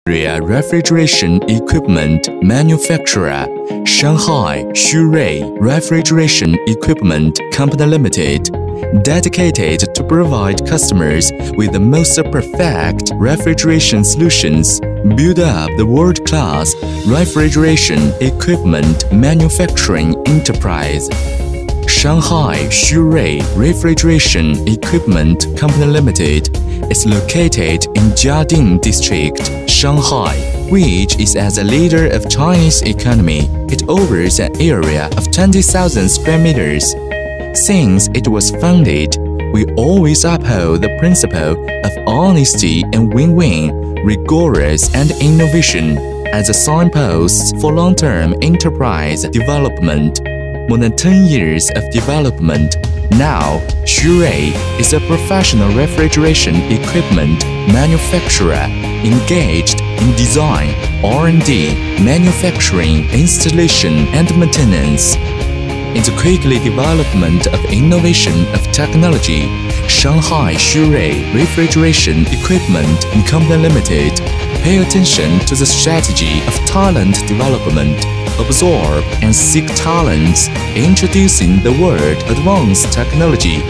refrigeration equipment manufacturer, Shanghai Xurui Refrigeration Equipment Company Limited, dedicated to provide customers with the most perfect refrigeration solutions, build up the world-class refrigeration equipment manufacturing enterprise. Shanghai Xurui Refrigeration Equipment Company Limited is located in Jiading District, Shanghai, which is as a leader of Chinese economy. It covers an area of 20,000 square meters. Since it was founded, we always uphold the principle of honesty and win-win, rigorous and innovation as a signpost for long-term enterprise development. More than 10 years of development. Now, Xurui is a professional refrigeration equipment manufacturer engaged in design, R&D, manufacturing, installation, and maintenance. In the quickly development of innovation of technology, Shanghai Xurui Refrigeration Equipment Company Limited pay attention to the strategy of talent development, absorb and seek talents, introducing the word advanced technology.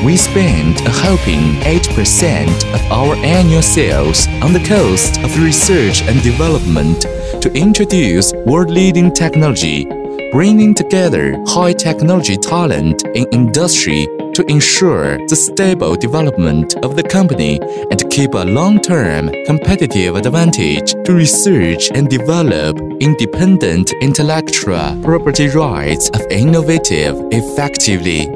We spend a whopping 8% of our annual sales on the cost of research and development to introduce world-leading technology, bringing together high-technology talent in industry to ensure the stable development of the company and keep a long-term competitive advantage to research and develop independent intellectual property rights of innovative effectively.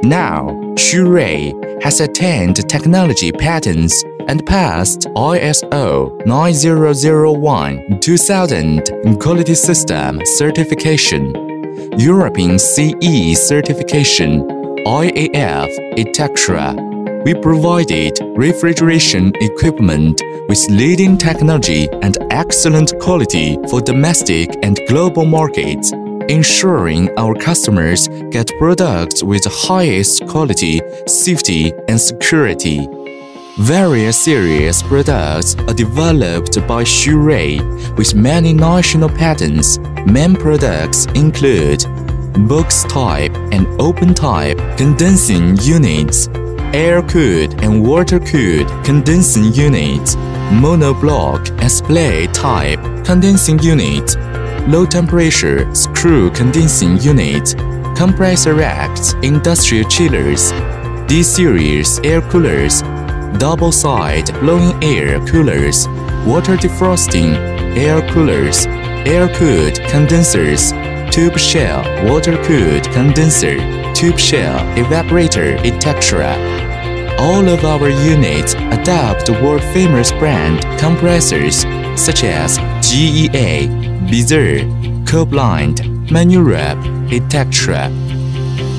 Now, Xurui has attained technology patents and passed ISO 9001-2000 quality system certification, European CE certification, IAF, etc. We provided refrigeration equipment with leading technology and excellent quality for domestic and global markets, ensuring our customers get products with the highest quality, safety, and security. Various series products are developed by Xurui with many national patents. Main products include box type and open type condensing units, air-cooled and water-cooled condensing units, monoblock and split type condensing units, low-temperature screw condensing units, compressor racks, industrial chillers, D-series air coolers, double-side blowing air coolers, water defrosting air coolers, air-cooled condensers, tube shell water-cooled condenser, tube shell evaporator, etc. All of our units adopt world-famous brand compressors such as GEA, Bizarre, Coblind, Manurep, etc.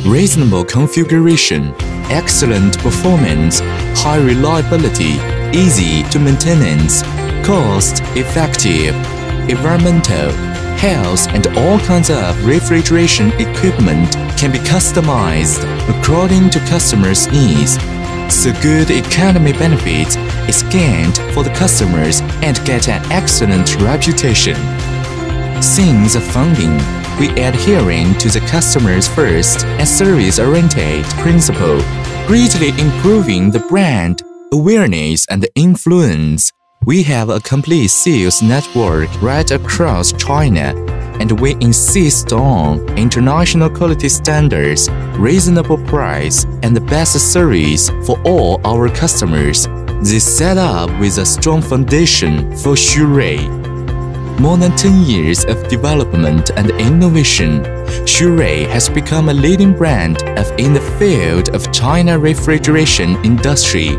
Reasonable configuration, excellent performance, high reliability, easy to maintenance, cost-effective, environmental, health, and all kinds of refrigeration equipment can be customized according to customers' needs. So good economy benefit is gained for the customers and get an excellent reputation. Since the founding, we adhering to the customers first and service-oriented principle, greatly improving the brand awareness and influence. We have a complete sales network right across China, and we insist on international quality standards, reasonable price, and the best service for all our customers. This set up with a strong foundation for Xurui. More than 10 years of development and innovation, Xurui has become a leading brand in the field of China refrigeration industry.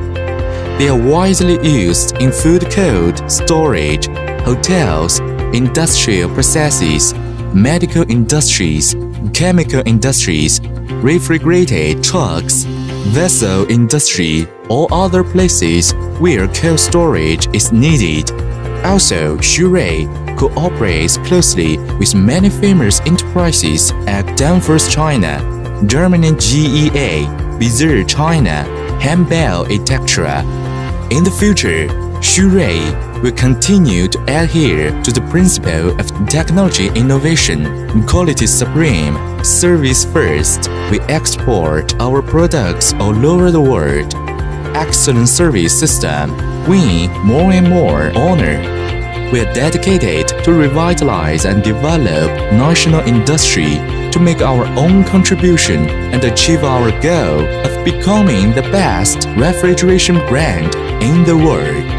They are widely used in food cold storage, hotels, industrial processes, medical industries, chemical industries, refrigerated trucks, vessel industry, or other places where cold storage is needed. Also, Xurui cooperates closely with many famous enterprises at Danfoss China, Germany GEA, Bizarre China, Handbell, etc. In the future, Xurui We continue to adhere to the principle of technology innovation, quality supreme, service first. We export our products all over the world. Excellent service system win more and more honor. We are dedicated to revitalize and develop national industry to make our own contribution and achieve our goal of becoming the best refrigeration brand in the world.